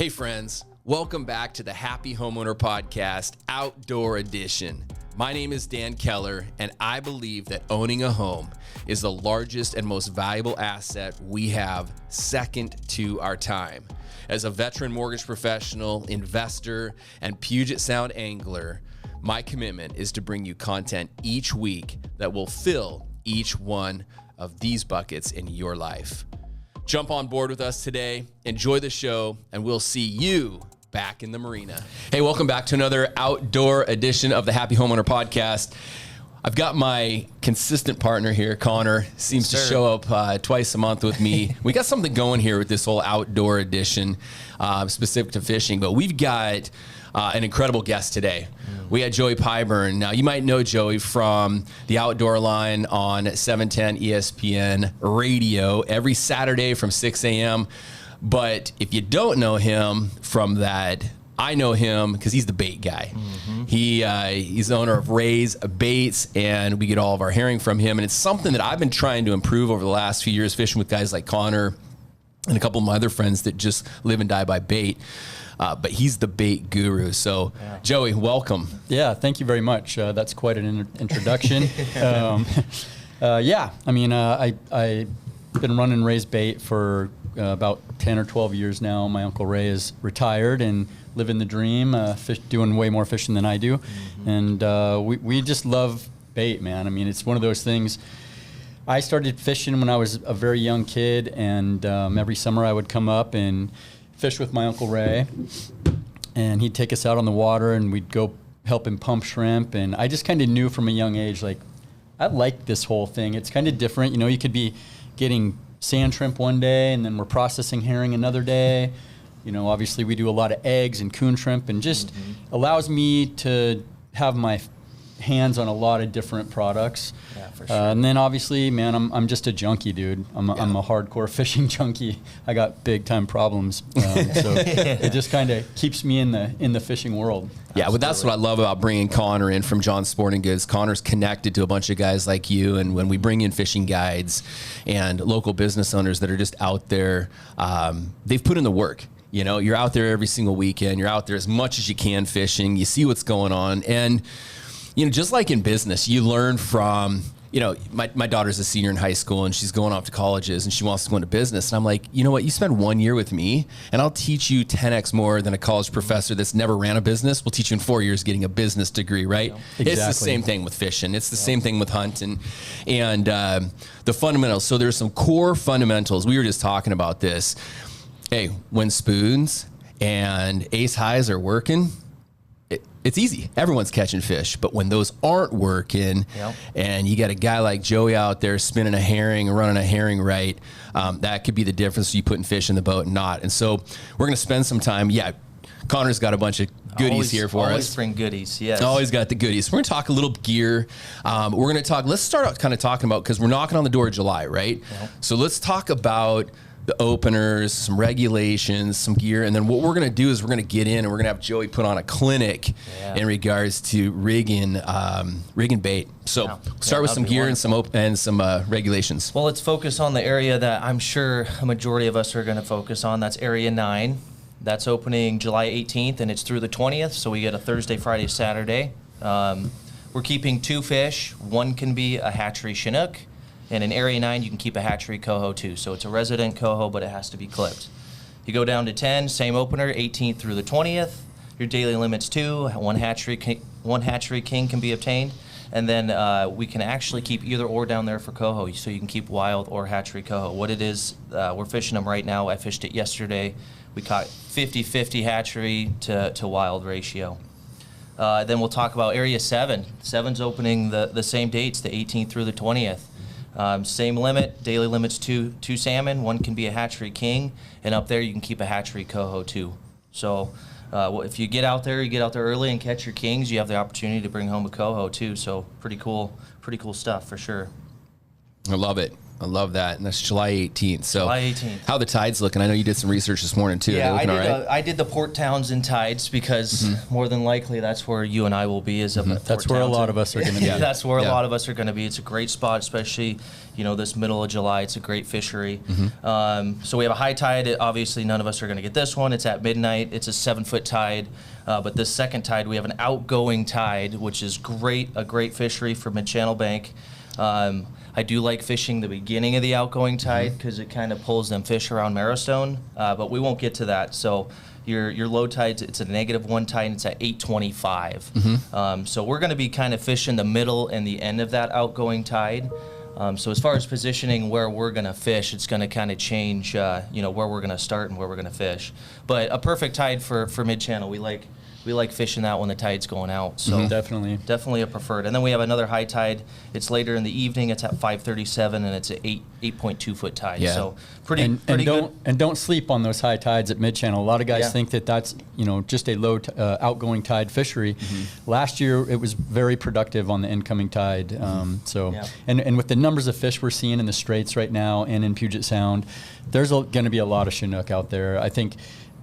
Hey friends, welcome back to the Happy Homeowner Podcast, Outdoor Edition. My name is Dan Keller, and I believe that owning a home is the largest and most valuable asset we have, second to our time. As a veteran mortgage professional, investor, and Puget Sound angler, my commitment is to bring you content each week that will fill each one of these buckets in your life. Jump on board with us today, enjoy the show, and we'll see you back in the marina. Hey, welcome back to another outdoor edition of the Happy Homeowner Podcast. I've got my consistent partner here, Conner, seems to show up twice a month with me. We got something going here with this whole outdoor edition specific to fishing, but we've got an incredible guest today. We had Joey Pyburn. Now, you might know Joey from the Outdoor Line on 710 ESPN radio every Saturday from 6 a.m. But if you don't know him from that, I know him because he's the bait guy. He's the owner of Ray's Baits, and we get all of our herring from him. And it's something that I've been trying to improve over the last few years, fishing with guys like Conner and a couple of my other friends that just live and die by bait. But he's the bait guru. So, Joey, welcome. Yeah, thank you very much. That's quite an introduction. I've been running Ray's Bait for about 10 or 12 years now. My Uncle Ray is retired and living the dream, doing way more fishing than I do. And we just love bait, man. I mean, it's one of those things. I started fishing when I was a very young kid, and every summer I would come up and fish with my Uncle Ray, and he'd take us out on the water and we'd go help him pump shrimp. And I just kind of knew from a young age, like, I like this whole thing. It's kind of different. You know, you could be getting sand shrimp one day and then we're processing herring another day. You know, obviously we do a lot of eggs and coon shrimp, and just allows me to have my hands on a lot of different products. Yeah, for sure. And then obviously, man, I'm just a junkie, dude. I'm a hardcore fishing junkie. I got big time problems, so it just kind of keeps me in the fishing world. Yeah, well, that's what I love about bringing Conner in from John's Sporting Goods. Conner's connected to a bunch of guys like you, and when we bring in fishing guides and local business owners that are just out there, they've put in the work. You know, you're out there every single weekend. You're out there as much as you can fishing. You see what's going on, and you know, just like in business, you learn from, you know, my daughter's a senior in high school and she's going off to colleges and she wants to go into business. And I'm like, you know what, you spend 1 year with me and I'll teach you 10x more than a college professor that's never ran a business will teach you in 4 years getting a business degree, right? Exactly. It's the same thing with fishing. It's the same thing with hunting and the fundamentals. So there's some core fundamentals. We were just talking about this. Hey, when spoons and ace highs are working, it's easy. Everyone's catching fish. But when those aren't working, and you got a guy like Joey out there spinning a herring, running a herring right, that could be the difference you putting fish in the boat and not. And so we're going to spend some time. Yeah, Conner's got a bunch of goodies here for us. Always bring goodies, yes. Always got the goodies. We're going to talk a little gear. We're going to talk, let's start out kind of talking about, because we're knocking on the door of July, right? So let's talk about the openers, some regulations, some gear, and then what we're going to do is we're going to get in and we're going to have Joey put on a clinic in regards to rigging bait. So start with some gear and some regulations. Well, let's focus on the area that I'm sure a majority of us are going to focus on. That's Area 9. That's opening July 18th, and it's through the 20th, so we get a Thursday, Friday, Saturday. We're keeping 2 fish. One can be a hatchery Chinook, and in Area 9, you can keep a hatchery coho too. So it's a resident coho, but it has to be clipped. You go down to 10, same opener, 18th through the 20th. Your daily limit's 2. One hatchery king can be obtained. And then we can actually keep either or down there for coho. So you can keep wild or hatchery coho. What it is, we're fishing them right now. I fished it yesterday. We caught 50-50 hatchery to wild ratio. Then we'll talk about Area 7. 7's opening the same dates, the 18th through the 20th. Same limit, daily limit's 2 salmon. One can be a hatchery king, and up there you can keep a hatchery coho too. So if you get out there early and catch your kings, you have the opportunity to bring home a coho too. So pretty cool stuff for sure. I love it. I love that. And that's July 18th. So July 18th. How the tide's looking? I know you did some research this morning too. Yeah, I did the Port Townsend tides because more than likely that's where you and I will be. Is up at Port That's where Townsend. a lot of us are going to be. That's where a lot of us are going to be. It's a great spot, especially this middle of July. It's a great fishery. So we have a high tide. Obviously, none of us are going to get this one. It's at midnight. It's a 7-foot tide. But this second tide, we have an outgoing tide, which is a great fishery for mid-channel bank. I do like fishing the beginning of the outgoing tide because it kind of pulls them fish around Marrowstone, but we won't get to that. So your low tides, it's a -1 tide, and it's at 825. So we're going to be kind of fishing the middle and the end of that outgoing tide. So as far as positioning where we're going to fish, it's going to kind of change, where we're going to start and where we're going to fish. But a perfect tide for mid-channel. We like fishing that when the tide's going out. So definitely a preferred. And then we have another high tide. It's later in the evening. It's at 5:37, and it's an 8.2 foot tide. Yeah. So pretty good. And don't sleep on those high tides at mid-channel. A lot of guys think that that's just a low outgoing tide fishery. Last year it was very productive on the incoming tide. And with the numbers of fish we're seeing in the Straits right now and in Puget Sound, there's going to be a lot of Chinook out there. I think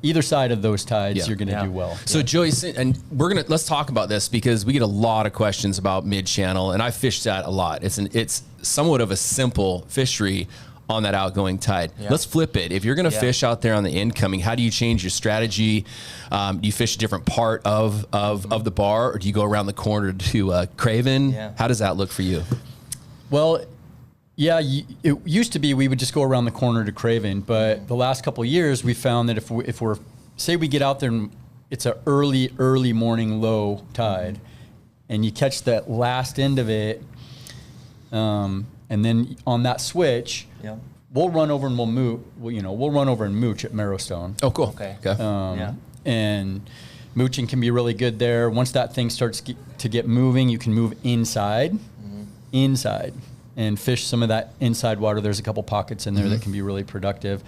either side of those tides, you're going to do well. So Joyce, and let's talk about this because we get a lot of questions about mid-channel, and I fished that a lot. It's somewhat of a simple fishery on that outgoing tide. Let's flip it. If you're going to fish out there on the incoming, how do you change your strategy? Do you fish a different part of the bar, or do you go around the corner to Craven? How does that look for you? Well, yeah, it used to be we would just go around the corner to Craven, but the last couple of years we found that if we're say we get out there and it's a early morning low tide, and you catch that last end of it, and then on that switch, we'll run over and we'll run over and mooch at Marrowstone. Oh, cool. Okay. And mooching can be really good there. Once that thing starts to get moving, you can move inside. And fish some of that inside water. There's a couple pockets in there that can be really productive.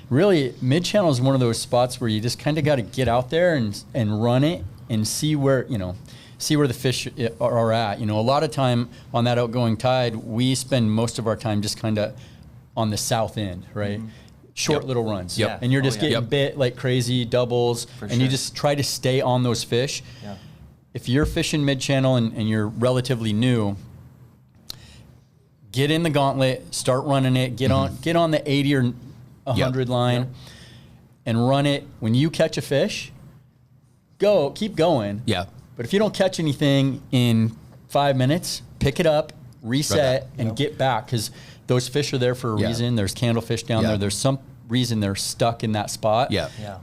Really, mid-channel is one of those spots where you just kind of got to get out there and run it and see where the fish are at. A lot of time on that outgoing tide, we spend most of our time just kind of on the south end, right? Short little runs. And you're just getting bit like crazy, doubles, and you just try to stay on those fish. If you're fishing mid-channel and you're relatively new, get in the gauntlet, start running it, get on the 80 or 100 line and run it. When you catch a fish, keep going. But if you don't catch anything in 5 minutes, pick it up, reset, and get back, because those fish are there for a reason. There's candlefish down there. There's some reason they're stuck in that spot.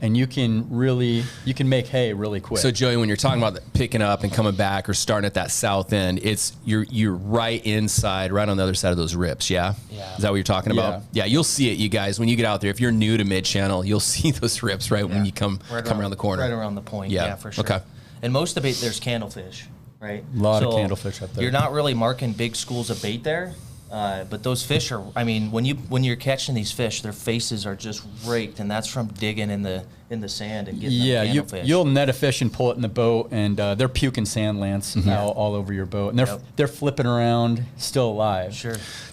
And you can make hay really quick. So Joey, when you're talking about picking up and coming back or starting at that south end, it's you're right inside, right on the other side of those rips. Is that what you're talking about? You'll see it, you guys, when you get out there. If you're new to mid-channel, you'll see those rips when you come around the corner. Right around the point. For sure. Okay. And most of it, there's candlefish, right? A lot of candlefish up there. You're not really marking big schools of bait there. But those fish are, when you're catching these fish, their faces are just raked, and that's from digging in the sand and getting them candlefish. You'll net a fish and pull it in the boat, and they're puking sand lance all over your boat, and they're flipping around, still alive.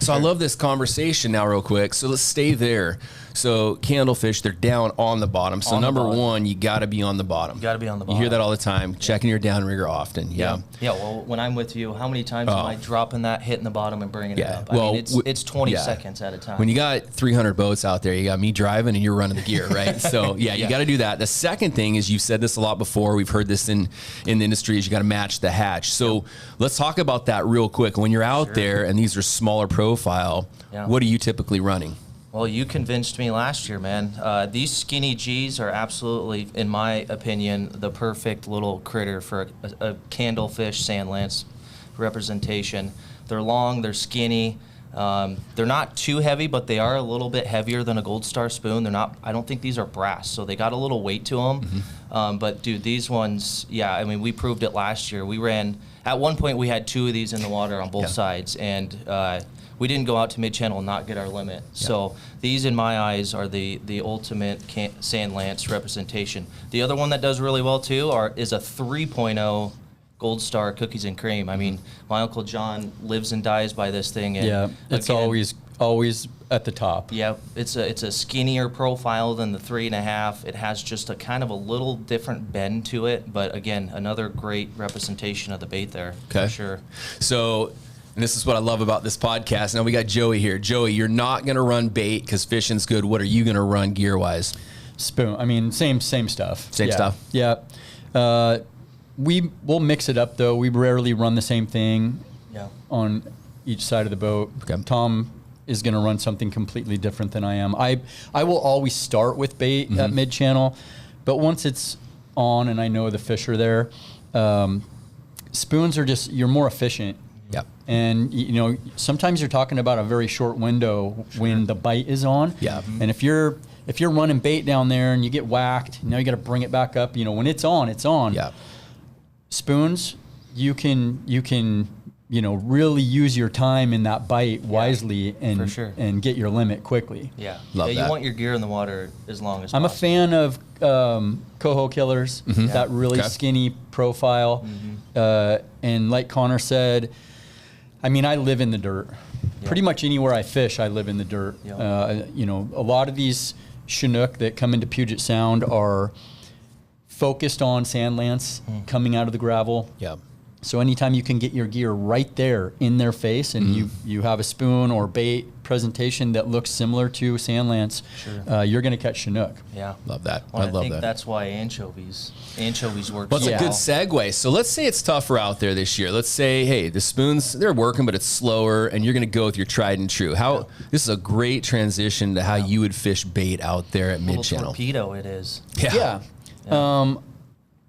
So I love this conversation now, real quick. So let's stay there. So candlefish, they're down on the bottom. So number one, you got to be on the bottom. You hear that all the time. Checking your downrigger often. Well, when I'm with you, how many times am I dropping that, hitting the bottom, and bringing it up? Well, it's 20 seconds at a time. When you got 300 boats out there, you got me driving and you're running the gear, right? So you got to do that. The second thing is, you've said this a lot before. We've heard this in the industry, is you got to match the hatch. So let's talk about that real quick. When you're out there and these are smaller profile, what are you typically running? Well, you convinced me last year, man. These skinny G's are absolutely, in my opinion, the perfect little critter for a candlefish sand lance representation. They're long, they're skinny. They're not too heavy, but they are a little bit heavier than a Gold Star spoon. They're not. I don't think these are brass, so they got a little weight to them. But dude, these ones, we proved it last year. We ran, at one point we had 2 of these in the water on both sides, and we didn't go out to mid-channel and not get our limit. So these, in my eyes, are the ultimate sand lance representation. The other one that does really well too is a 3.0 Gold Star cookies and cream. I mean, my Uncle John lives and dies by this thing. And it's always always at the top. Yeah, it's a skinnier profile than the 3.5. It has just a kind of a little different bend to it, but again, another great representation of the bait there. Okay. For sure. So, and this is what I love about this podcast. Now we got Joey here. Joey, you're not going to run bait because fishing's good. What are you going to run gear-wise? Spoon. I mean, same stuff. Same stuff? Yeah. We'll mix it up, though. We rarely run the same thing on each side of the boat. Okay. Tom is going to run something completely different than I am. I will always start with bait at mid-channel, but once it's on and I know the fish are there, spoons are just, you're more efficient. Yep. And, you know, sometimes you're talking about a very short window when the bite is on. Yeah. And if you're running bait down there and you get whacked, now you got to bring it back up. You know, when it's on, it's on. Yeah. Spoons, you can you know, really use your time in that bite wisely and for sure. and get your limit quickly. Yeah. Love You that. want your gear in the water as long as I'm a possible. fan of coho killers, that really Okay. skinny profile. And like Conner said, I mean, I live in the dirt. Pretty much anywhere I fish, I live in the dirt. You know, a lot of these Chinook that come into Puget Sound are focused on sand lance coming out of the gravel. Yeah. So anytime you can get your gear right there in their face and you have a spoon or bait presentation that looks similar to sand lance, you're going to catch Chinook. Yeah. Love that. Well, I love think that. that's why anchovies work Well, it's so a good well. segue. So let's say it's tougher out there this year. Let's say, hey, the spoons, they're working, but it's slower, and you're going to go with your tried and true. This is a great transition to how you would fish bait out there at Little mid-channel. torpedo it is. Yeah.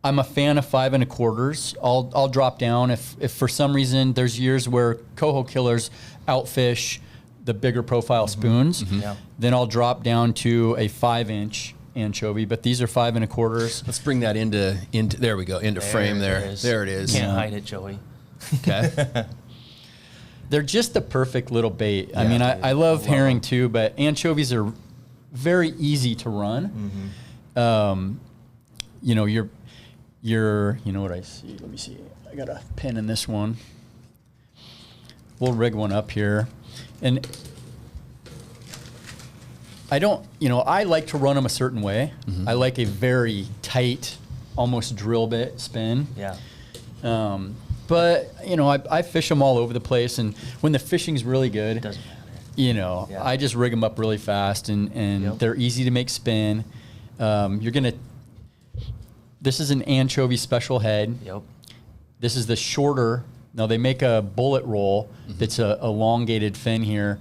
I'm a fan of 5 1/4s. I'll drop down if for some reason there's years where coho killers outfish the bigger profile spoons. Yeah. Then I'll drop down to a 5-inch anchovy. But these are 5 1/4s. Let's bring that into there we go, into frame there. it is. There it is. Can't hide it, Joey. Okay. They're just the perfect little bait. I Yeah, mean, dude. I love Love herring them. too, but anchovies are very easy to run. You know, you know what I see? Let me see. I got a pin in this one. We'll rig one up here. And I don't, you know, I like to run them a certain way. I like a very tight, almost drill bit spin. Yeah. But, you know, I fish them all over the place. And when the fishing's really good, It doesn't matter. you know, Yeah. I just rig them up really fast and Yep. they're easy to make spin. This is an anchovy special head. Yep. This is the shorter. Now they make a bullet roll that's a elongated fin here.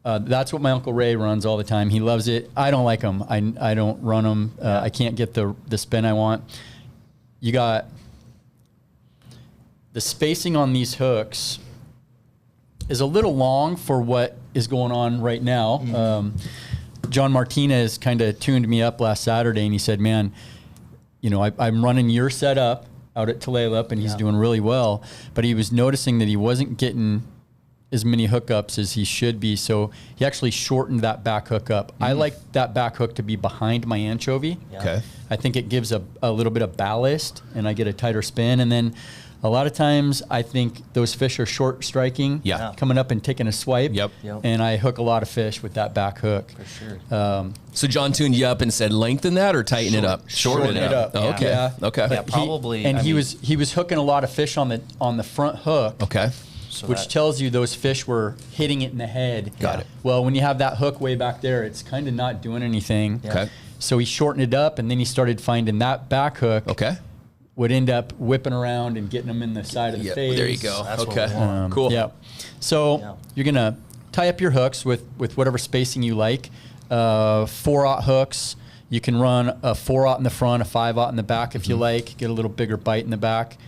That's what my Uncle Ray runs all the time. He loves it. I don't like them. I don't run them. I can't get the spin I want. You got the spacing on these hooks is a little long for what is going on right now. John Martinez kind of tuned me up last Saturday and he said, man, you know, I'm running your setup out at Tulalip and he's doing really well, but he was noticing that he wasn't getting as many hookups as he should be. So he actually shortened that back hook up. I like that back hook to be behind my anchovy. Yeah. Okay. I think it gives a little bit of ballast and I get a tighter spin. And then a lot of times I think those fish are short striking, Yeah. coming up and taking a swipe. Yep. Yep. And I hook a lot of fish with that back hook. For sure. So John tuned you up and said lengthen that or tighten it up? Shorten it up. Oh, okay. Yeah. Okay. Yeah, probably. And I he mean- was hooking a lot of fish on the front hook. Okay. So Which that- tells you those fish were hitting it in the head. Got it. Well, when you have that hook way back there, it's kind of not doing anything. Yeah. Okay. So he shortened it up, and then he started finding that back hook Okay. would end up whipping around and getting them in the side of the Yeah, face. there you go. That's what Okay. we want. Cool. Yeah. So Yeah. you're gonna tie up your hooks with whatever spacing you like. 4/0 hooks. You can run a 4/0 in the front, a 5/0 in the back if you like. Get a little bigger bite in the back.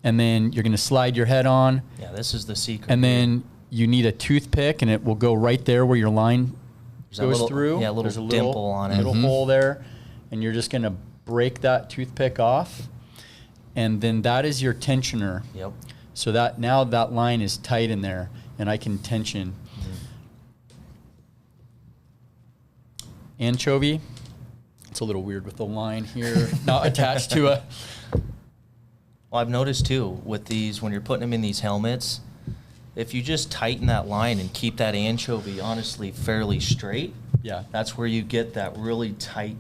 And then you're gonna slide your head on. Yeah, this is the secret. And then you need a toothpick, and it will go right there where your line There's a goes little- through. yeah, a little There's dimple on it. Little hole there, and you're just gonna break that toothpick off, and then that is your tensioner. Yep. So that now that line is tight in there, and I can tension. Anchovy. It's a little weird with the line here, not attached to a. Well, I've noticed too with these when you're putting them in these helmets, if you just tighten that line and keep that anchovy honestly fairly straight, Yeah. that's where you get that really tight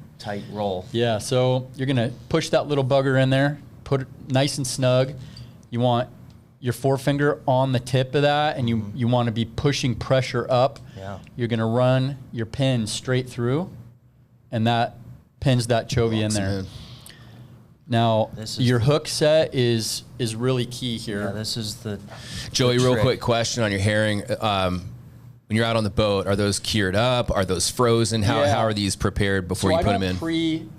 roll. Yeah, so you're going to push that little bugger in there, put it nice and snug. You want your forefinger on the tip of that, and you want to be pushing pressure up. Yeah. You're going to run your pin straight through, and that pins that chovy in there. Now, your hook set is really key here. Yeah, this is the Joey, the real trick. quick question on your herring. When you're out on the boat, are those cured up? Are those frozen? How are these prepared before you put them in?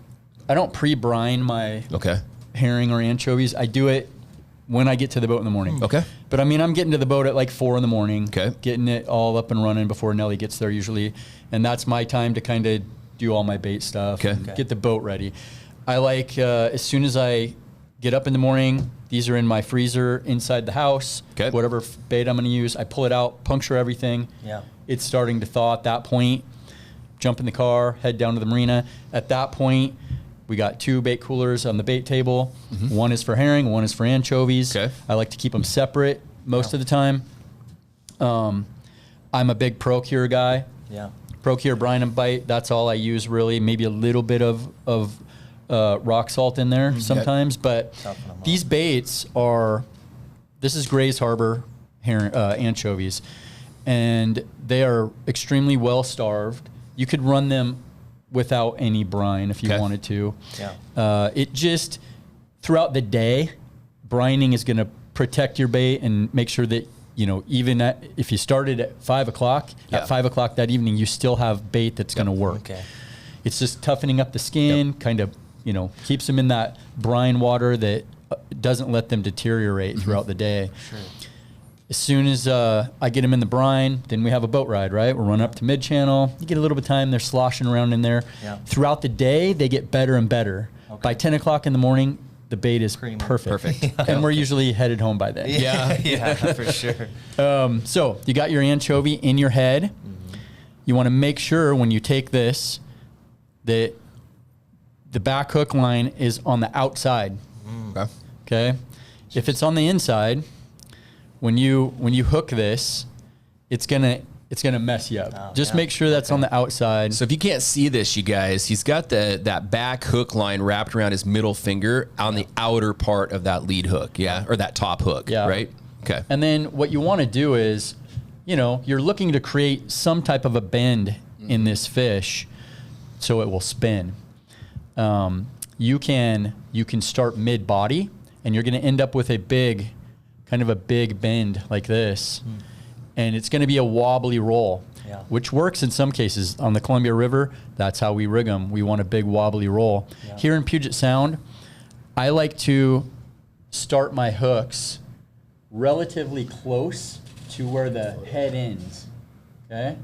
I don't pre-brine my Okay. herring or anchovies. I do it when I get to the boat in the morning. Okay. But I mean, I'm getting to the boat at like 4 in the morning. Okay. Getting it all up and running before Nelly gets there usually. And that's my time to kind of do all my bait stuff. Okay. And get the boat ready. I like, as soon as I get up in the morning, these are in my freezer inside the house. Okay. Whatever bait I'm going to use, I pull it out, puncture everything. Yeah. It's starting to thaw at that point. Jump in the car, head down to the marina. At that point, we got 2 bait coolers on the bait table. One is for herring, one is for anchovies. Okay. I like to keep them separate most of the time. I'm a big Procure guy. Yeah. Procure brine and bite, that's all I use really. Maybe a little bit of rock salt in there sometimes. But Toughen 'em up. these baits are, this is Grays Harbor herring, anchovies. And they are extremely well starved. You could run them without any brine if you Okay. wanted to. Yeah. It just, throughout the day, brining is going to protect your bait and make sure that, even if you started at 5 o'clock, Yeah. at 5 o'clock that evening, you still have bait that's going to work. Okay. It's just toughening up the skin, kind of, keeps them in that brine water that doesn't let them deteriorate throughout the day. Sure. As soon as I get them in the brine, then we have a boat ride, right? We'll run up to mid-channel. You get a little bit of time. They're sloshing around in there. Yeah. Throughout the day, they get better and better. Okay. By 10 o'clock in the morning, the bait is Creamy. perfect. And we're usually headed home by then. Yeah. Yeah, for sure. So you got your anchovy in your head. You want to make sure when you take this that the back hook line is on the outside. Okay. Okay. If it's on the inside, when you hook this, it's gonna mess you up. Oh, Just yeah. make sure that's on the outside. So if you can't see this, you guys, he's got that back hook line wrapped around his middle finger on the outer part of that lead hook, or that top hook, Yeah. right? Okay. And then what you want to do is, you're looking to create some type of a bend in this fish so it will spin. You can start mid-body, and you're going to end up with a big bend like this. And it's going to be a wobbly roll, Yeah. which works in some cases. On the Columbia River, that's how we rig them. We want a big wobbly roll. Yeah. Here in Puget Sound, I like to start my hooks relatively close to where the head ends, okay?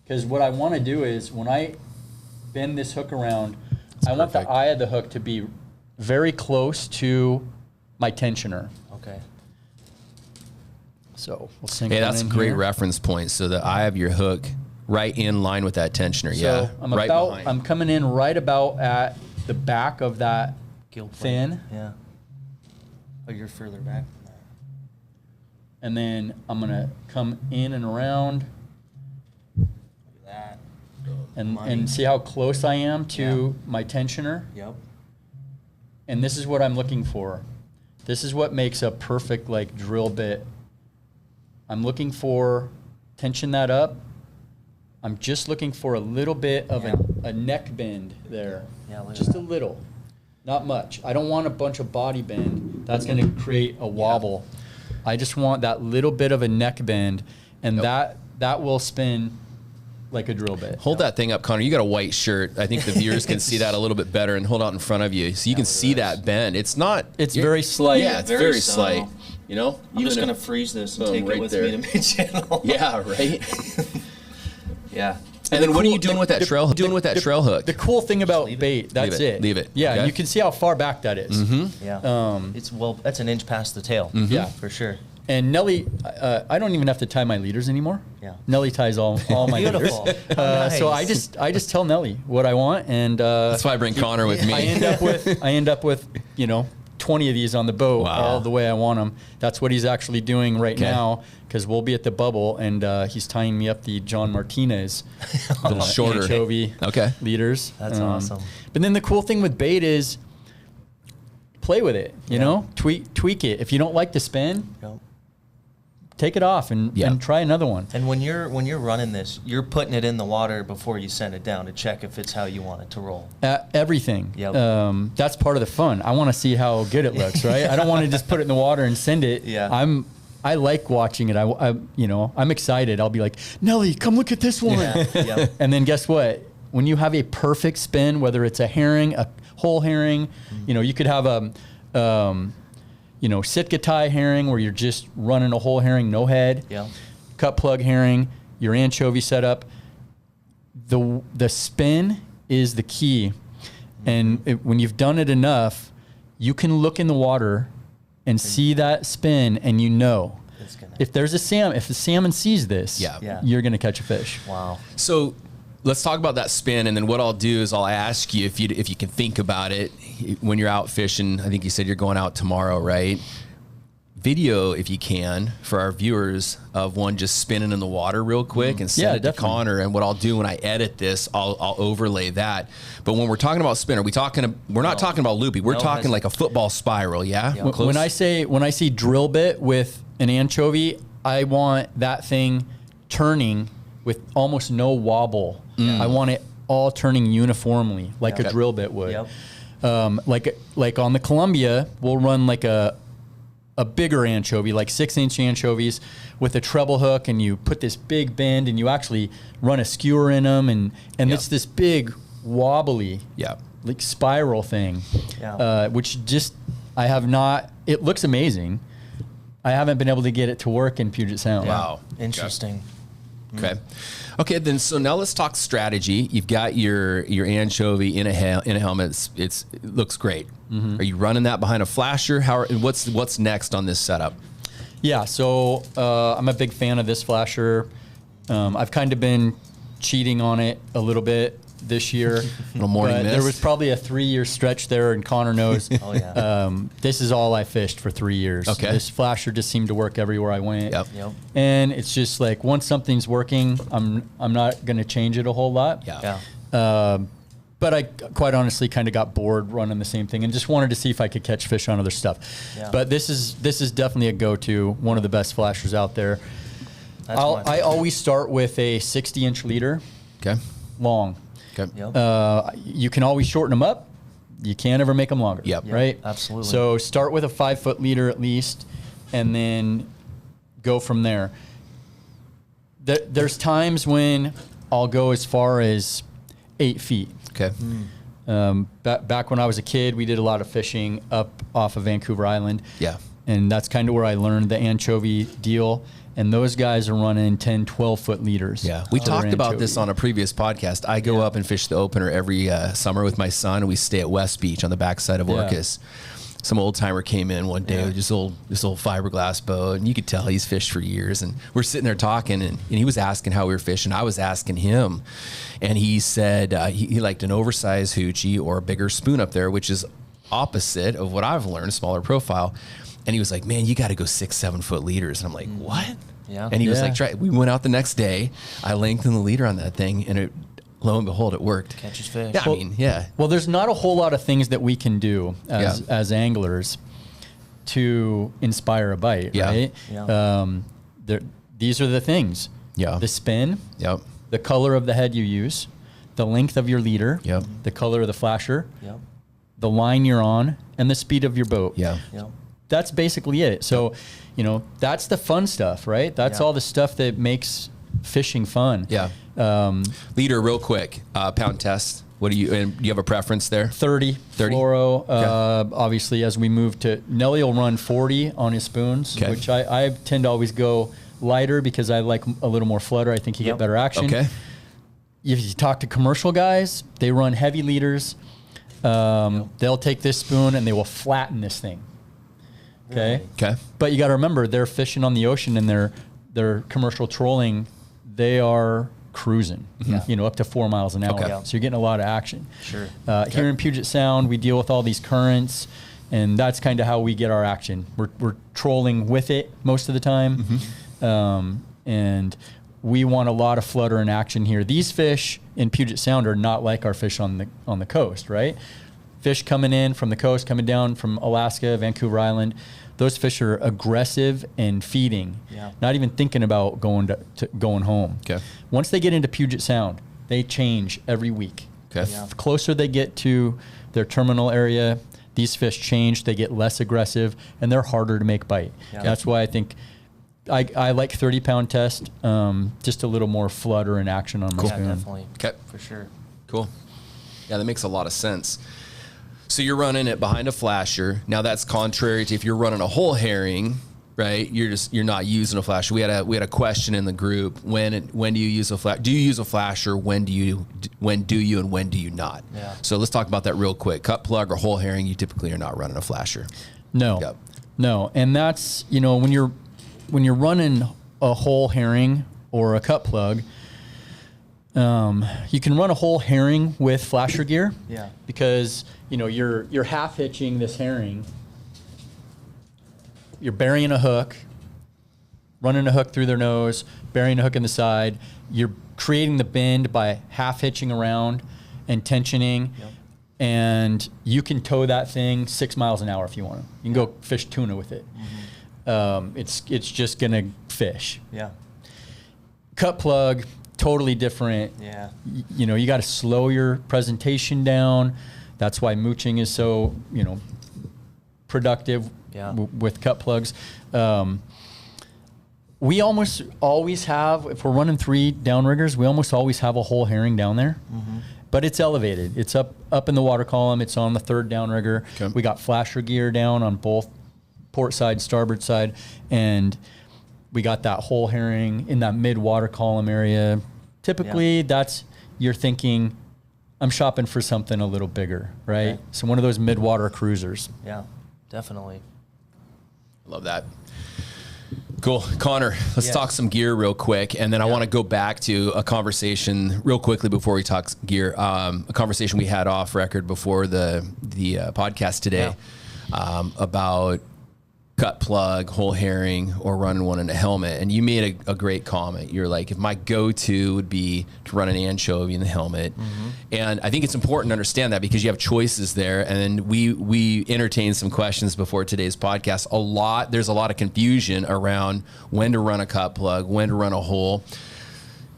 Because what I want to do is when I bend this hook around, I want the perfect. eye of the hook to be very close to my tensioner. Okay. So we'll sink Hey, one that's a in great here. reference point. So the eye of your hook right in line with that tensioner. So yeah. I'm coming in right about at the back of that Gill plate. fin, Yeah. Oh, you're further back than that. and then I'm gonna come in and around Look at that. and Money. see how close I am to my tensioner. Yep. And this is what I'm looking for. This is what makes a perfect drill bit. I'm looking for, tension that up. I'm just looking for a little bit of a neck bend there. Yeah, look at just that. a little, not much. I don't want a bunch of body bend. That's going to create a wobble. I just want that little bit of a neck bend, and that will spin like a drill bit. Hold that thing up, Connor. You got a white shirt. I think the viewers can see that a little bit better, and hold out in front of you so you can see that bend. It's not. It's very slight. Yeah, it's Very very subtle. slight. You know. I'm just Even gonna if- freeze this and Boom, take right it with there. me to mid-channel. Yeah. Right. Yeah. And then what are you cool- doing with that trail? Doing with that trail hook? The cool thing about leave it. bait, that's Leave it. it. Leave it. Yeah, Okay. you can see how far back that is. Yeah. It's that's an inch past the tail. Yeah. For sure. And Nelly, I don't even have to tie my leaders anymore. Yeah. Nelly ties all my leaders. Beautiful. So Nice. I just tell Nelly what I want, and That's why I bring Connor with me. I end up with 20 of these on the boat all the way I want them. That's what he's actually doing right now, because we'll be at the bubble, and he's tying me up the John Martinis, little shorter Anchovy leaders. That's awesome. But then the cool thing with bait is play with it, you know, tweak it. If you don't like the spin, take it off and try another one. And when you're running this, you're putting it in the water before you send it down to check if it's how you want it to roll. Everything. That's part of the fun. I want to see how good it looks, right? I don't want to just put it in the water and send it. I like watching it. I'm excited. I'll be like, Nelly, come look at this one. And then guess what? When you have a perfect spin, whether it's a herring, a whole herring, you could have a Sitka tie herring where you're just running a whole herring, no head. Cut plug herring, your anchovy setup. The spin is the key. And when you've done it enough, you can look in the water and see that spin, and if there's a salmon, if the salmon sees this, you're going to catch a fish. Wow. So let's talk about that spin, and then what I'll do is I'll ask you if you can think about it when you're out fishing. I think you said you're going out tomorrow, right? Video, if you can, for our viewers of one just spinning in the water real quick and send it to Conner. And what I'll do when I edit this, I'll overlay that. But when we're talking about spin, we're not talking about loopy. We're talking like a football spiral, When I see drill bit with an anchovy, I want that thing turning with almost no wobble. I want it all turning uniformly, like a drill bit would. Like on the Columbia, we'll run like a bigger anchovy, like 6-inch anchovies with a treble hook, and you put this big bend, and you actually run a skewer in them, and it's this big wobbly, like spiral thing, which just I have not. It looks amazing. I haven't been able to get it to work in Puget Sound. Wow, interesting. Okay, then so now let's talk strategy. You've got your anchovy in a helmet. It looks great. Are you running that behind a flasher? What's next on this setup? Yeah, so I'm a big fan of this flasher. I've kind of been cheating on it a little bit this year. There was probably a 3-year stretch there, and Conner knows. This is all I fished for 3 years. This flasher just seemed to work everywhere I went. And it's just like, once something's working, I'm not going to change it a whole lot. But I quite honestly kind of got bored running the same thing and just wanted to see if I could catch fish on other stuff. But this is definitely a go-to, one of the best flashers out there. I always start with a 60-inch leader. Long. You can always shorten them up. You can't ever make them longer. Right? Absolutely. So start with a 5-foot leader at least, and then go from there. There's times when I'll go as far as 8 feet. Back when I was a kid, we did a lot of fishing up off of Vancouver Island. And that's kind of where I learned the anchovy deal. And those guys are running 10, 12-foot leaders. We talked about this on a previous podcast. I go up and fish the opener every summer with my son, and we stay at West Beach on the backside of Orcas. Some old timer came in one day with this old fiberglass boat, and you could tell he's fished for years. And we're sitting there talking, and he was asking how we were fishing. I was asking him, and he said he liked an oversized hoochie or a bigger spoon up there, which is opposite of what I've learned, smaller profile. And he was like, man, you got to go 6-7 foot leaders. And I'm like, what? And he was like, try. We went out the next day. I lengthened the leader on that thing, and lo and behold, it worked. Catches fish. Well, there's not a whole lot of things that we can do as anglers to inspire a bite, right? These are the things. The spin. The color of the head you use. The length of your leader. The color of the flasher. The line you're on, and the speed of your boat. That's basically it. So, that's the fun stuff, right? That's all the stuff that makes fishing fun. Leader, real quick, pound test. What do you have a preference there? 30. Fluoro. Obviously, as we move to, Nelly will run 40 on his spoons, which I tend to always go lighter because I like a little more flutter. I think you get better action. If you talk to commercial guys, they run heavy leaders. They'll take this spoon and they will flatten this thing. But you got to remember, they're fishing on the ocean, and their commercial trolling, they are cruising, up to 4 miles an hour. So you're getting a lot of action. Here in Puget Sound, we deal with all these currents. And that's kind of how we get our action. We're trolling with it most of the time. And we want a lot of flutter and action here. These fish in Puget Sound are not like our fish on the coast, right? Fish coming in from the coast, coming down from Alaska, Vancouver Island, those fish are aggressive and feeding, not even thinking about going home. Okay. Once they get into Puget Sound, they change every week. Okay. The closer they get to their terminal area, these fish change, they get less aggressive, and they're harder to make bite. That's why I think I like 30-pound test, just a little more flutter and action on my spoon. Yeah, definitely. Okay. For sure. Cool. Yeah, that makes a lot of sense. So you're running it behind a flasher. Now that's contrary to if you're running a whole herring, right? You're not using a flasher. We had a question in the group. When do you use a flasher? Do you use a flasher? When do you and when do you not? Yeah. So let's talk about that real quick. Cut plug or whole herring, you typically are not running a flasher. No. Yep. No. And that's, when you're running a whole herring or a cut plug, you can run a whole herring with flasher gear. Yeah. Because you're half hitching this herring. You're burying a hook, running a hook through their nose, burying a hook in the side. You're creating the bend by half hitching around and tensioning. Yep. And you can tow that thing 6 miles an hour if you want to. You can go fish tuna with it. It's just gonna fish. Yeah. Cut plug, totally different. Yeah. You got to slow your presentation down. That's why mooching is so productive with cut plugs. We almost always have, if we're running 3 downriggers, we almost always have a whole herring down there. But it's elevated. It's up in the water column. It's on the 3rd downrigger. Okay. We got flasher gear down on both port side, starboard side, and we got that whole herring in that mid water column area. Typically, that's you're thinking, I'm shopping for something a little bigger, right? Okay. So one of those mid water cruisers. Yeah, definitely. Love that. Cool. Conner, let's talk some gear real quick. And then I want to go back to a conversation real quickly before we talk gear, a conversation we had off record before the podcast today about cut plug, whole herring, or running one in a helmet. And you made a great comment. You're like, if my go-to would be to run an anchovy in the helmet. And I think it's important to understand that because you have choices there. And we entertained some questions before today's podcast. There's a lot of confusion around when to run a cut plug, when to run a whole.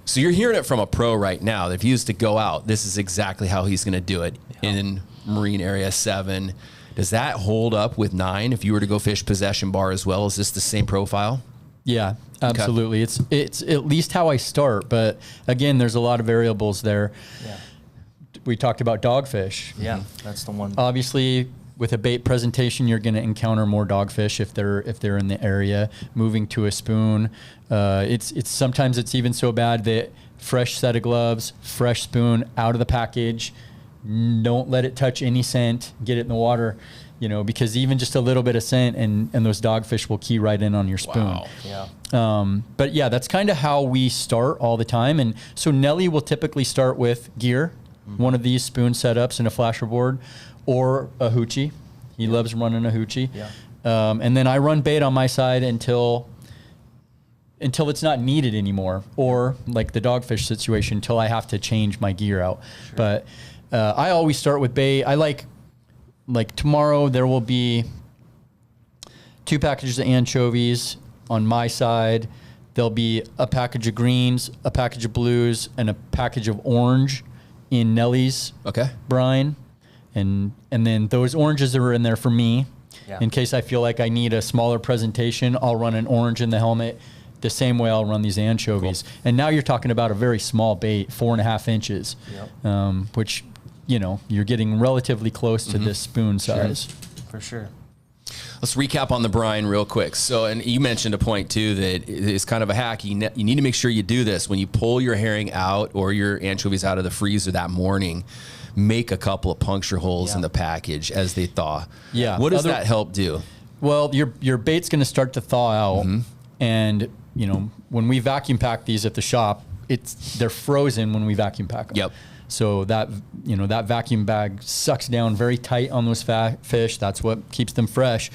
So you're hearing it from a pro right now. If he was to go out, this is exactly how he's going to do it in Marine Area 7. Does that hold up with 9 if you were to go fish possession bar as well? Is this the same profile? Yeah, absolutely. Okay. It's at least how I start, but again, there's a lot of variables there. Yeah. We talked about dogfish. Yeah, that's the one. Obviously, with a bait presentation, you're going to encounter more dogfish if they're in the area. Moving to a spoon, it's sometimes it's even so bad that fresh set of gloves, fresh spoon out of the package. Don't let it touch any scent. Get it in the water, because even just a little bit of scent and those dogfish will key right in on your spoon. Wow. Yeah. But yeah, that's kind of how we start all the time. And so Nelly will typically start with gear, one of these spoon setups and a flasher board, or a hoochie. He loves running a hoochie. Yeah. And then I run bait on my side until it's not needed anymore, or like the dogfish situation, until I have to change my gear out. Sure. But I always start with bait. I like tomorrow there will be 2 packages of anchovies on my side. There'll be a package of greens, a package of blues, and a package of orange in Nelly's brine. And then those oranges are in there for me. Yeah. In case I feel like I need a smaller presentation, I'll run an orange in the helmet. The same way I'll run these anchovies. Cool. And now you're talking about a very small bait, 4.5 inches, which, you're getting relatively close to this spoon size. For sure. Let's recap on the brine real quick. So, and you mentioned a point too that is kind of a hack. You need to make sure you do this when you pull your herring out or your anchovies out of the freezer that morning. Make a couple of puncture holes in the package as they thaw. Yeah. What does that help do? Well, your bait's going to start to thaw out, and when we vacuum pack these at the shop, they're frozen when we vacuum pack them. Yep. So that, that vacuum bag sucks down very tight on those fish. That's what keeps them fresh.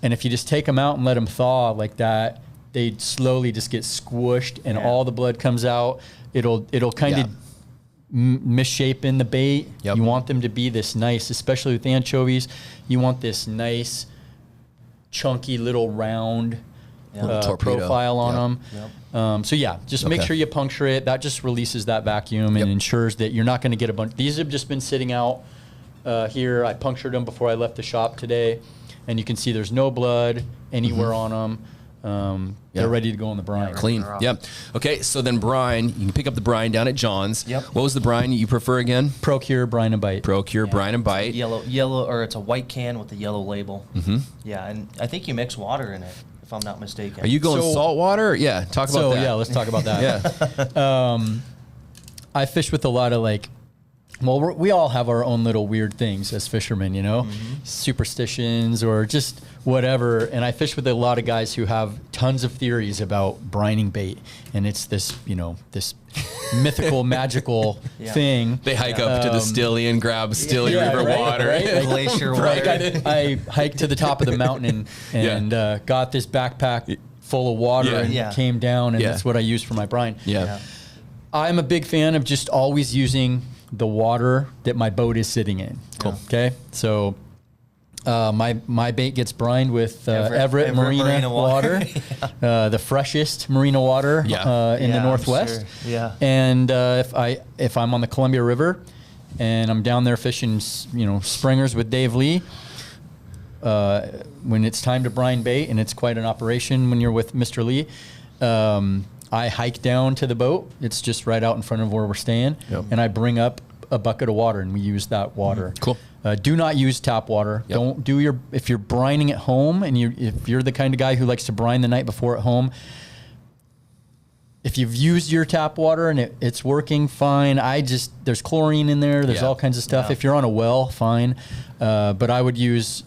And if you just take them out and let them thaw like that, they slowly just get squished and all the blood comes out. It'll kind of misshape in the bait. Yep. You want them to be this nice, especially with anchovies. You want this nice, chunky little round profile on them. Yep. So yeah, just make sure you puncture it. That just releases that vacuum and ensures that you're not going to get a bunch. These have just been sitting out here. I punctured them before I left the shop today, and you can see there's no blood anywhere on them. They're ready to go in the brine. Clean. Yep. Okay, so then brine, you can pick up the brine down at John's. Yep. What was the brine you prefer again? Procure, brine, and bite. Procure, brine, and bite. Yellow, or it's a white can with the yellow label. Yeah, and I think you mix water in it, if I'm not mistaken. Are you going salt water? Yeah, talk about that. Yeah, let's talk about that. I fish with a lot of we all have our own little weird things as fishermen, superstitions or just whatever. And I fish with a lot of guys who have tons of theories about brining bait. And it's this, this mythical, magical thing. They hike up to the Stilly and grab Stilly River water. Right? Glacier water. I hiked to the top of the mountain and got this backpack full of water and came down, and that's what I used for my brine. I'm a big fan of just always using the water that my boat is sitting in. Cool. Okay. So my bait gets brined with Everett Marina water, the freshest Marina water in the Northwest. Sure. Yeah. And if I'm on the Columbia River and I'm down there fishing, springers with Dave Lee, when it's time to brine bait, and it's quite an operation when you're with Mr. Lee, I hike down to the boat. It's just right out in front of where we're staying. And I bring up a bucket of water, and we use that water. Cool. Do not use tap water. Don't do if you're brining at home, and if you're the kind of guy who likes to brine the night before at home, if you've used your tap water and it's working fine, there's chlorine in there. There's all kinds of stuff. If you're on a well, fine. But I would use,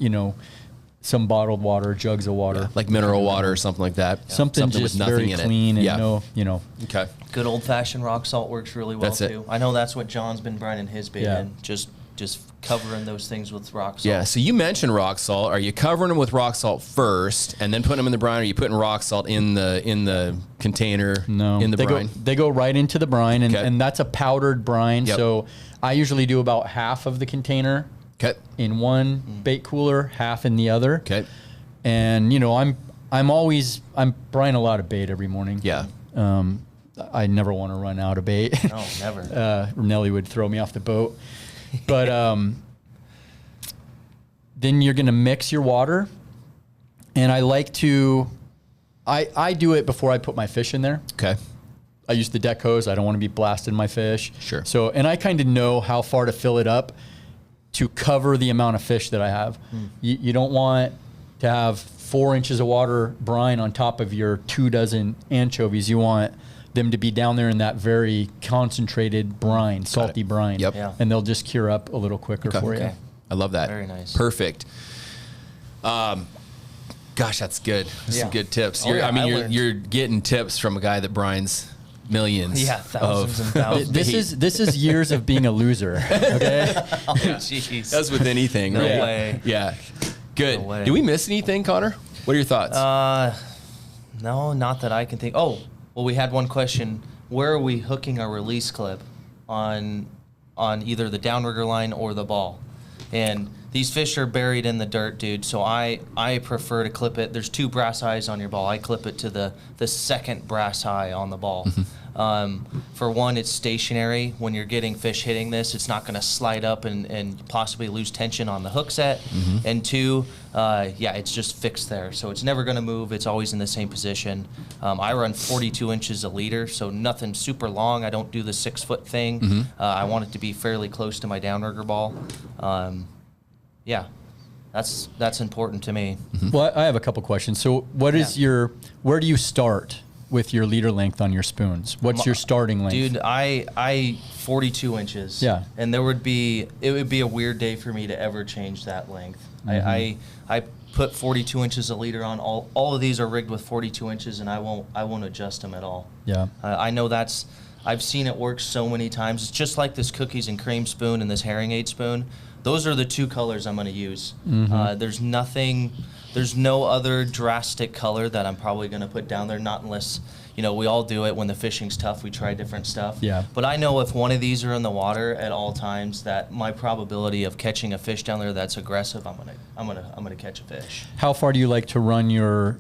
some bottled water, jugs of water, like mineral water or something like that. Something just with nothing very in clean it. and Okay. Good old-fashioned rock salt works really well, too. I know that's what John's been brining his bait in, just covering those things with rock salt. Yeah, so you mentioned rock salt. Are you covering them with rock salt first and then putting them in the brine, or are you putting rock salt in the container in the brine? They go right into the brine, and that's a powdered brine. So I usually do about half of the container in one bait cooler, half in the other. Okay. And I'm brining a lot of bait every morning. Yeah. I never want to run out of bait. No, never. Nelly would throw me off the boat. But then you're going to mix your water. And I like to, I do it before I put my fish in there. Okay. I use the deck hose. I don't want to be blasting my fish. Sure. So, and I kind of know how far to fill it up to cover the amount of fish that I have. You don't want to have 4 inches of water brine on top of your 24 anchovies. You want them to be down there in that very concentrated brine, salty brine. Yep. Yeah. And they'll just cure up a little quicker for you. I love that. Very nice. Perfect. Gosh, that's good. Some good tips. You're getting tips from a guy that brines millions. Yeah, thousands and thousands. This is years of being a loser. Okay. Oh, jeez. That's with anything. No right? way. Yeah. Good. No way. Did we miss anything, Conner? What are your thoughts? No, not that I can think. Oh, well, we had one question. Where are we hooking our release clip on either the downrigger line or the ball? And these fish are buried in the dirt, dude, so I prefer to clip it. There's 2 brass eyes on your ball. I clip it to the second brass eye on the ball. For one, it's stationary. When you're getting fish hitting this, it's not going to slide up and possibly lose tension on the hook set. And 2, it's just fixed there. So it's never going to move. It's always in the same position. I run 42 inches a leader, so nothing super long. I don't do the 6-foot thing. I want it to be fairly close to my downrigger ball. That's important to me. Well, I have a couple questions. So where do you start with your leader length on your spoons? What's your starting length? Dude, I 42 inches. Yeah. And it would be a weird day for me to ever change that length. I put 42 inches a leader on. All of these are rigged with 42 inches, and I won't adjust them at all. Yeah. I know that's I've seen it work so many times. It's just like this cookies and cream spoon and this herringade spoon. Those are the two colors I'm going to use. There's no other drastic color that I'm probably going to put down there, not unless, we all do it when the fishing's tough. We try different stuff. Yeah. But I know if one of these are in the water at all times, that my probability of catching a fish down there that's aggressive, I'm gonna catch a fish. How far do you like to run your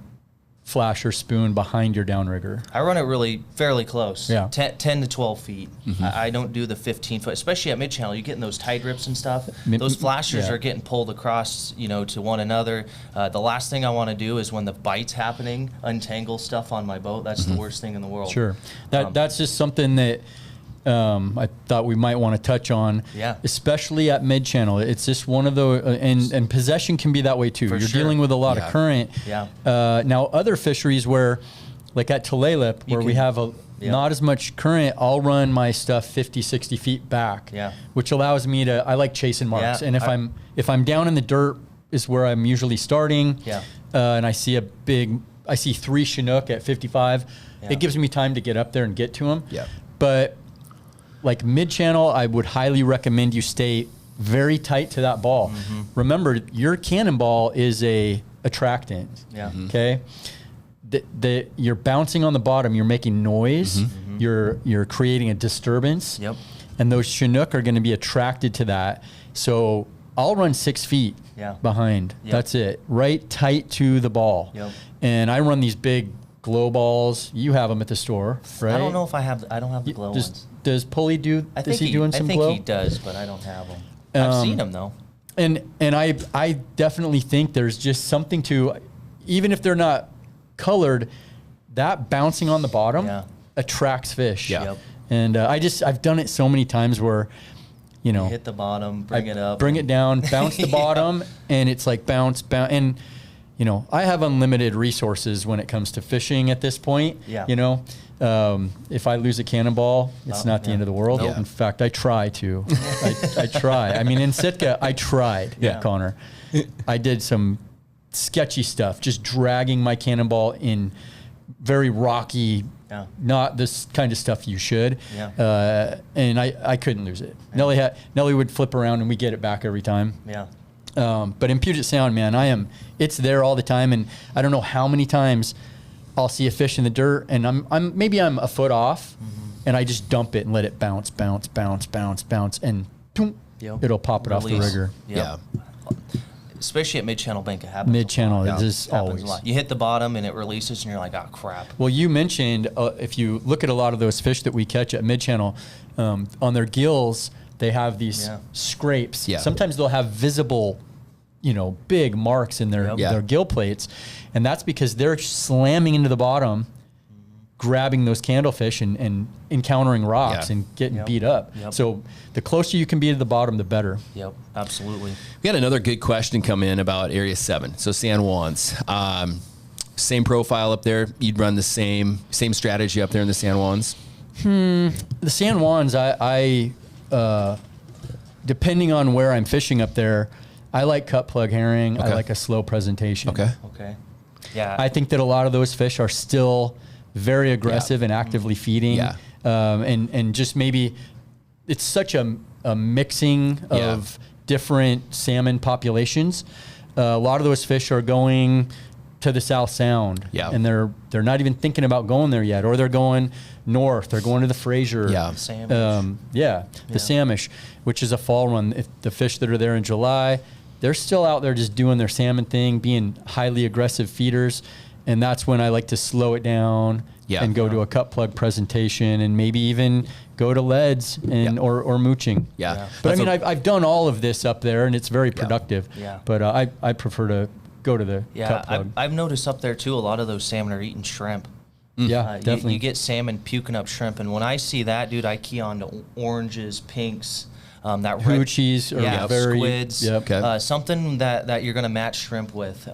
flash or spoon behind your downrigger? I run it really fairly close. Yeah. 10 to 12 feet. I don't do the 15 foot, especially at mid-channel. You get in those tide rips and stuff. Those flashers are getting pulled across, to one another. The last thing I want to do is when the bite's happening, untangle stuff on my boat. That's the worst thing in the world. Sure. That's just something that I thought we might want to touch on, especially at mid-channel. It's just one of those, and possession can be that way too. You're dealing with a lot of current. Now, other fisheries where, like at Tulalip, where we have not as much current, I'll run my stuff 50, 60 feet back, which allows me to, I like chasing marks. And if I'm down in the dirt is where I'm usually starting, and I see 3 Chinook at 55, it gives me time to get up there and get to them. But like mid-channel, I would highly recommend you stay very tight to that ball. Remember, your cannonball is a attractant. Okay. You're bouncing on the bottom. You're making noise. You're creating a disturbance. And those Chinook are going to be attracted to that. So I'll run 6 feet behind. That's it. Right tight to the ball. And I run these big glow balls. You have them at the store, right? I don't know if I don't have the glow ones. Does Pulley do? Is he doing some glow? I think he does, but I don't have them. I've seen them though. And I definitely think there's just something to, even if they're not colored, that bouncing on the bottom attracts fish. And I've done it so many times where, you hit the bottom, bring it up, bring it down, bounce the bottom, and it's like bounce, and. I have unlimited resources when it comes to fishing at this point. If I lose a cannonball, it's not the end of the world. In fact, I try to. I try. I mean, in Sitka, I tried, Connor. I did some sketchy stuff, just dragging my cannonball in very rocky, not this kind of stuff you should. And I couldn't lose it. Nellie would flip around and we get it back every time. But in Puget Sound, man, it's there all the time, and I don't know how many times I'll see a fish in the dirt, and I'm a foot off, and I just dump it and let it bounce, and boom, it'll pop it off the rigger. Especially at mid-channel bank, it happens. Mid-channel, it just always. A lot. You hit the bottom and it releases, and you're like, oh crap. Well, you mentioned if you look at a lot of those fish that we catch at mid-channel, on their gills, they have these scrapes. Sometimes they'll have visible, big marks in their gill plates. And that's because they're slamming into the bottom, grabbing those candlefish and encountering rocks and getting beat up. So the closer you can be to the bottom, the better. Absolutely. We had another good question come in about Area 7, so San Juans. Same profile up there. You'd run the same strategy up there in the San Juans? The San Juans, I depending on where I'm fishing up there, I like cut plug herring. I like a slow presentation. Okay. Yeah. I think that a lot of those fish are still very aggressive and actively feeding. And just maybe it's such a mixing of different salmon populations. A lot of those fish are going to the South Sound, and they're not even thinking about going there yet, or they're going north. They're going to the Fraser, Samish. The Samish, which is a fall run. If the fish that are there in July, they're still out there just doing their salmon thing, being highly aggressive feeders, and that's when I like to slow it down and go to a cut plug presentation, and maybe even go to leads and or mooching. But I mean, I've done all of this up there, and it's very productive. But I prefer to go to the cut plug. I've noticed up there too, a lot of those salmon are eating shrimp. Definitely. You get salmon puking up shrimp, and when I see that, dude, I key on to oranges, pinks, that hoochies, or very, squids, something that you're gonna match shrimp with,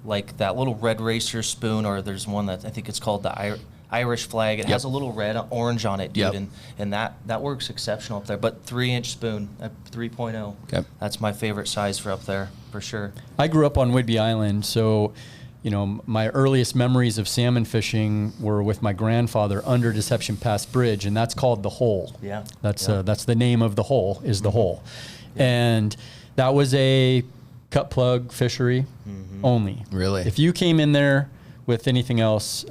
like that little red racer spoon, or there's one that I think it's called the Irish flag. It has a little red orange on it, dude, and that works exceptional up there. But 3-inch spoon, 3.0. That's my favorite size for up there, for sure. I grew up on Whidbey Island, so my earliest memories of salmon fishing were with my grandfather under Deception Pass Bridge, and that's called the Hole. Yeah. That's the name of the hole, is the Hole. Yeah. And that was a cut plug fishery only. Really? If you came in there with anything else,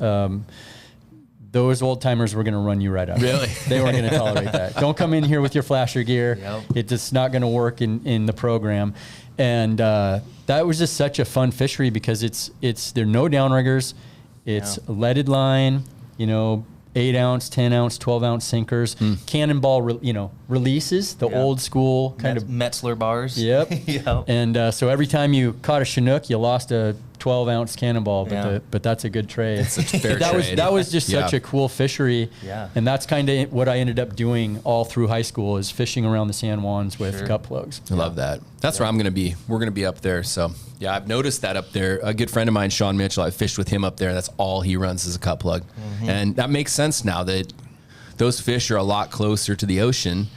those old timers were going to run you right out. Really? They weren't going to tolerate that. Don't come in here with your flasher gear. Yep. It's just not going to work in the program. And that was just such a fun fishery because there are no downriggers. It's a leaded line, 8 ounce, 10 ounce, 12 ounce sinkers, cannonball, releases, the old school kind of Metzler bars. Yep. Yep. And so every time you caught a Chinook, you lost a 12 ounce cannonball, Yeah. but that's a good trade. It's a fair trade. That was just such a cool fishery. Yeah. And that's kind of what I ended up doing all through high school, is fishing around the San Juans with cut plugs. I love that. That's where I'm going to be. We're going to be up there. So yeah, I've noticed that up there. A good friend of mine, Sean Mitchell, I fished with him up there. That's all he runs is a cut plug. And that makes sense now that those fish are a lot closer to the ocean,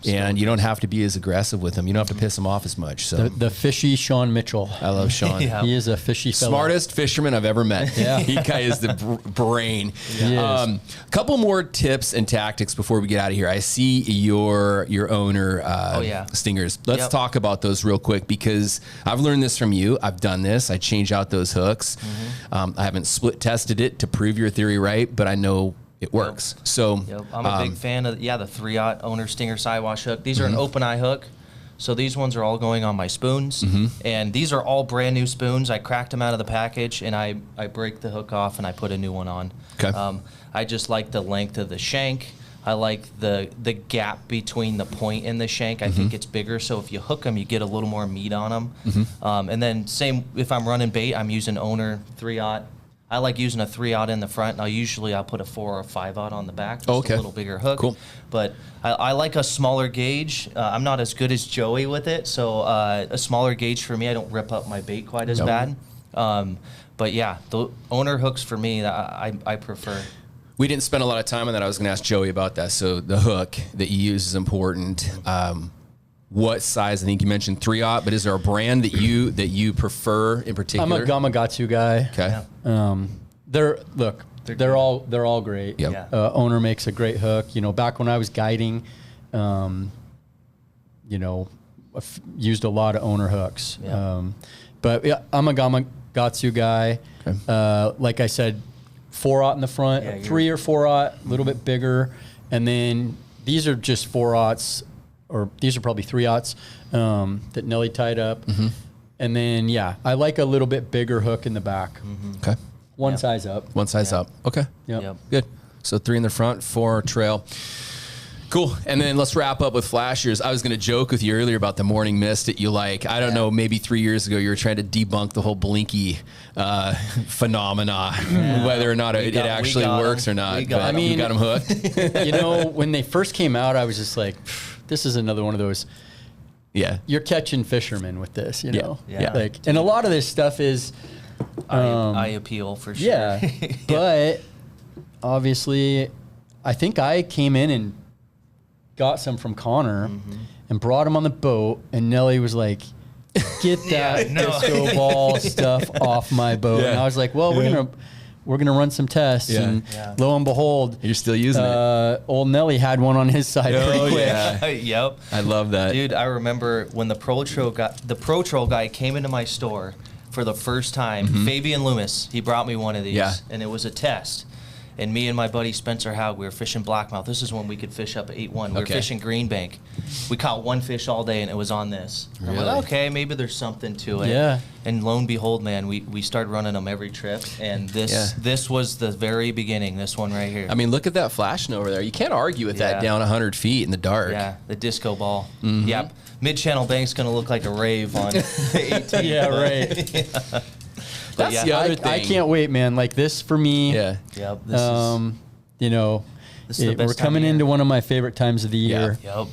and you don't have to be as aggressive with them. You don't have to piss them off as much. So The fishy Sean Mitchell. I love Sean. Yeah. He is a fishy fellow. Smartest fisherman I've ever met. Yeah. He guy is the brain. He is. Couple more tips and tactics before we get out of here. I see your owner stingers. Let's talk about those real quick, because I've learned this from you. I've done this. I change out those hooks. I haven't split tested it to prove your theory right, but I know it works. So I'm a big fan of the 3/0 owner stinger sidewash hook. These are an open eye hook. So these ones are all going on my spoons, and these are all brand new spoons. I cracked them out of the package, and I break the hook off and I put a new one on. Okay. I just like the length of the shank. I like the gap between the point and the shank. I think it's bigger, so if you hook them, you get a little more meat on them. And then same, if I'm running bait, I'm using owner 3/0. I like using a 3/0 in the front. I'll put a 4 or 5/0 on the back. Just a little bigger hook. Cool. But I like a smaller gauge. I'm not as good as Joey with it, so a smaller gauge for me. I don't rip up my bait quite as bad. But yeah, the owner hooks for me, I prefer. We didn't spend a lot of time on that. I was going to ask Joey about that. So the hook that you use is important. What size? I think you mentioned 3/0, but is there a brand that you prefer in particular? I'm a Gamakatsu guy. Okay. They're all great. Yep. Yeah. Owner makes a great hook. Back when I was guiding, used a lot of owner hooks. Yeah. But yeah, I'm a Gamakatsu guy. Okay. Like I said, 4/0 in the front, 3 or 4/0, a little bit bigger, and then these are just 4/0s, or these are probably 3/0s that Nelly tied up. And then I like a little bit bigger hook in the back. Okay. One size up. One size up. Okay. Yep. Good. So 3 in the front, 4 trail. Cool. And then let's wrap up with flashers. I was going to joke with you earlier about the morning mist that you like. I don't know, maybe 3 years ago you were trying to debunk the whole blinky phenomena, whether or not it actually works or not. We got you got them hooked. When they first came out, I was just like, this is another one of those. Yeah. You're catching fishermen with this, Yeah. And a lot of this stuff is I appeal for sure. Yeah. But obviously, I think I came in and got some from Conner and brought them on the boat, and Nelly was like, get that disco ball stuff off my boat. And I was like, well, we're gonna run some tests, and lo and behold, you're still using it. Old Nelly had one on his side pretty quick. Yeah. Yep. I love that. Dude, I remember when the Pro Troll guy came into my store for the first time. Fabian Loomis, he brought me one of these, and it was a test. And me and my buddy Spencer Haug, we were fishing blackmouth. This is when we could fish up at 8-1. We were fishing Green Bank. We caught one fish all day, and it was on this. Really? I'm like, okay, maybe there's something to it. Yeah. And lo and behold, man, we started running them every trip. And this was the very beginning, this one right here. I mean, look at that flashing over there. You can't argue with that down 100 feet in the dark. Yeah, the disco ball. Yep. Mid-channel bank's going to look like a rave on 18. Yeah, right. That's the other thing. I can't wait, man. Like this for me. Yep. This is the best we're coming time of into year. one of my favorite times of the year. Yep.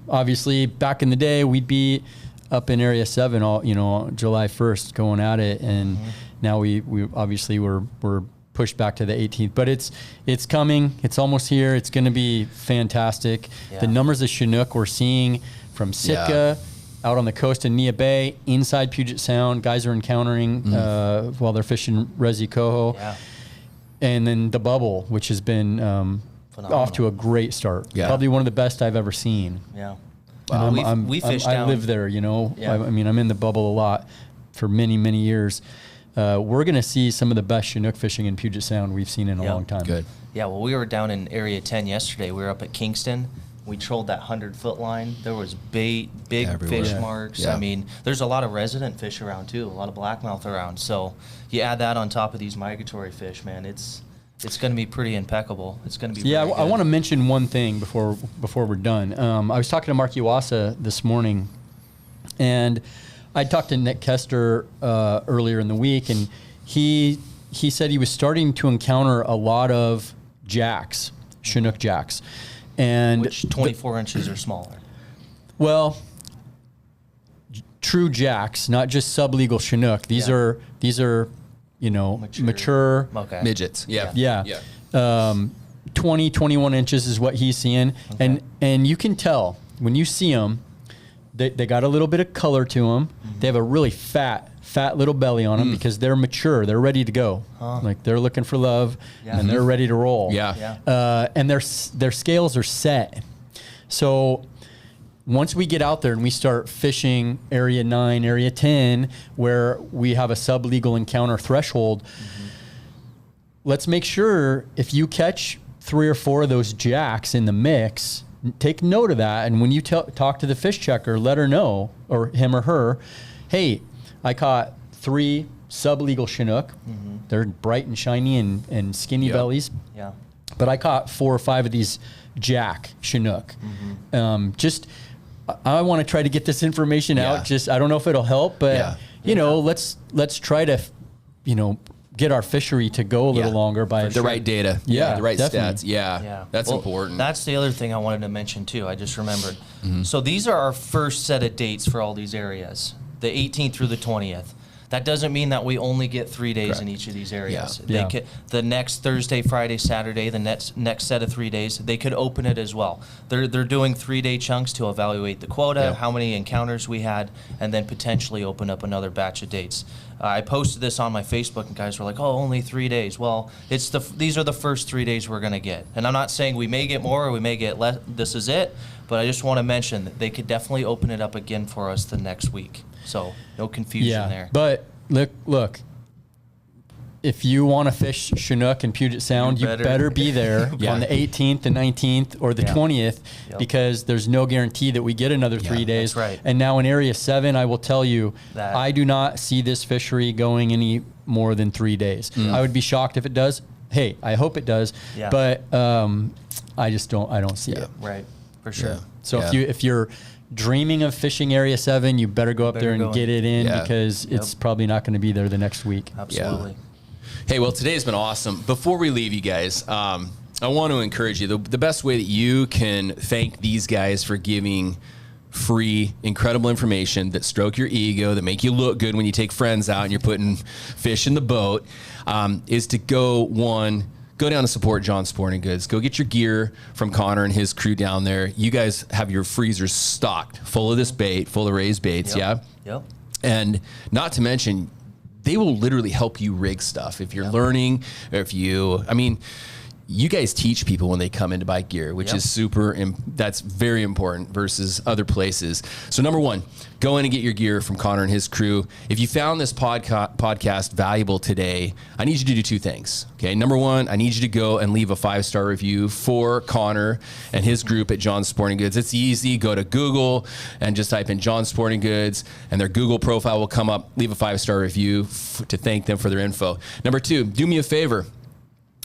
Obviously, back in the day, we'd be up in Area 7, July 1st, going at it, and now we obviously we're pushed back to the 18th. But it's coming. It's almost here. It's going to be fantastic. Yeah. The numbers of Chinook we're seeing from Sitka out on the coast in Nia Bay, inside Puget Sound. Guys are encountering while they're fishing Resi Coho. Yeah. And then the Bubble, which has been off to a great start. Yeah. Probably one of the best I've ever seen. Yeah. And We fished I down. live there, you know. Yeah. I mean, I'm in the Bubble a lot for many, many years. We're going to see some of the best Chinook fishing in Puget Sound we've seen in a long time. Good. Yeah, well, we were down in Area 10 yesterday. We were up at Kingston. We trolled that 100-foot line. There was bait, big Everywhere. fish Yeah. marks. Yeah. I mean, there's a lot of resident fish around, too, a lot of blackmouth around. So you add that on top of these migratory fish, man, it's going to be pretty impeccable. It's going to be Yeah, very I good. want to mention one thing before we're done. I was talking to Mark Iwasa this morning, and I talked to Nick Kester earlier in the week, and he said he was starting to encounter a lot of jacks, Chinook jacks. And Which 24 inches or smaller. well, true jacks, not just sublegal Chinook. These are you know, mature Okay. Midgets. Yeah. yeah. 20, 21 inches is what he's seeing. Okay. And you can tell when you see them, they got a little bit of color to them. They have a really fat little belly on them because they're mature. They're ready to go. Like they're looking for love and they're ready to roll. Yeah. Yeah. And their scales are set. So once we get out there and we start fishing Area 9, Area 10, where we have a sublegal encounter threshold, let's make sure if you catch 3 or 4 of those jacks in the mix, take note of that. And when you talk to the fish checker, let her know, or him or her, hey, I caught 3 sublegal Chinook. They're bright and shiny and skinny Yep. bellies. Yeah. But I caught 4 or 5 of these jack Chinook. I want to try to get this information Yeah. out. Just I don't know if it'll help, but Yeah. you know, let's try to, you know, get our fishery to go a little Yeah. longer by The right data. Yeah, The right definitely. stats. Yeah. Yeah. That's Well, important. That's the other thing I wanted to mention too. I just remembered. So these are our first set of dates for all these areas, the 18th through the 20th. That doesn't mean that we only get 3 days in each of these areas. Yeah. The next Thursday, Friday, Saturday, the next set of 3 days, they could open it as well. They're doing 3-day chunks to evaluate the quota, how many encounters we had, and then potentially open up another batch of dates. I posted this on my Facebook, and guys were like, "Oh, only 3 days." Well, these are the first 3 days we're going to get, and I'm not saying we may get more or we may get less. This is it, but I just want to mention that they could definitely open it up again for us the next week. So no confusion there. But look, if you want to fish Chinook and Puget Sound, you better be there on the 18th, the 19th, or the 20th, because there's no guarantee that we get another 3 days. That's right. And now in Area 7, I will tell you, That- I do not see this fishery going any more than 3 days. I would be shocked if it does. Hey, I hope it does. Yeah. But I don't see it. Right, for sure. Yeah. So if you're dreaming of fishing Area 7, you better go up there Better and go get it in Yeah. because it's probably not going to be there the next week. Absolutely. Hey, well, today's been awesome. Before we leave you guys, I want to encourage you. The best way that you can thank these guys for giving free, incredible information that stroke your ego, that make you look good when you take friends out and you're putting fish in the boat, is to go down to support John Sporting Goods. Go get your gear from Conner and his crew down there. You guys have your freezers stocked full of this bait, full of raised baits, Yep. And not to mention, they will literally help you rig stuff. If you're learning, or you guys teach people when they come in to buy gear, which is that's very important versus other places. So number one, go in and get your gear from Conner and his crew. If you found this podcast valuable today, I need you to do 2 things. Okay. Number one, I need you to go and leave a 5-star review for Conner and his group at John Sporting Goods. It's easy. Go to Google and just type in John Sporting Goods and their Google profile will come up. Leave a 5-star review to thank them for their info. Number 2, do me a favor.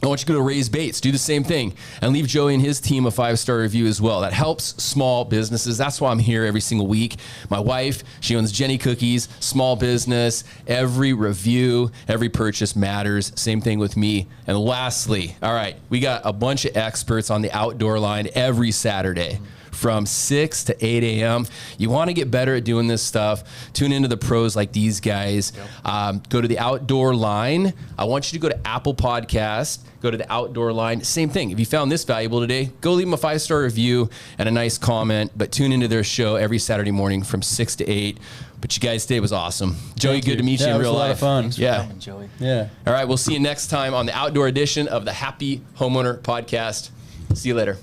I want you to go to Raise Baits, do the same thing, and leave Joey and his team a 5-star review as well. That helps small businesses. That's why I'm here every single week. My wife, she owns Jenny Cookies, small business. Every review, every purchase matters. Same thing with me. And lastly, all right, we got a bunch of experts on the outdoor line every Saturday. from 6 to 8 a.m. You want to get better at doing this stuff. Tune into the pros like these guys. Go to the Outdoor Line. I want you to go to Apple Podcast. Go to the Outdoor Line. Same thing. If you found this valuable today, go leave them a 5-star review and a nice comment. But tune into their show every Saturday morning from 6 to 8. But you guys, today was awesome. Joey, good to meet you in real life. It was a lot of fun. Thanks for coming, Joey. Yeah. All right, we'll see you next time on the outdoor edition of the Happy Homeowner Podcast. See you later.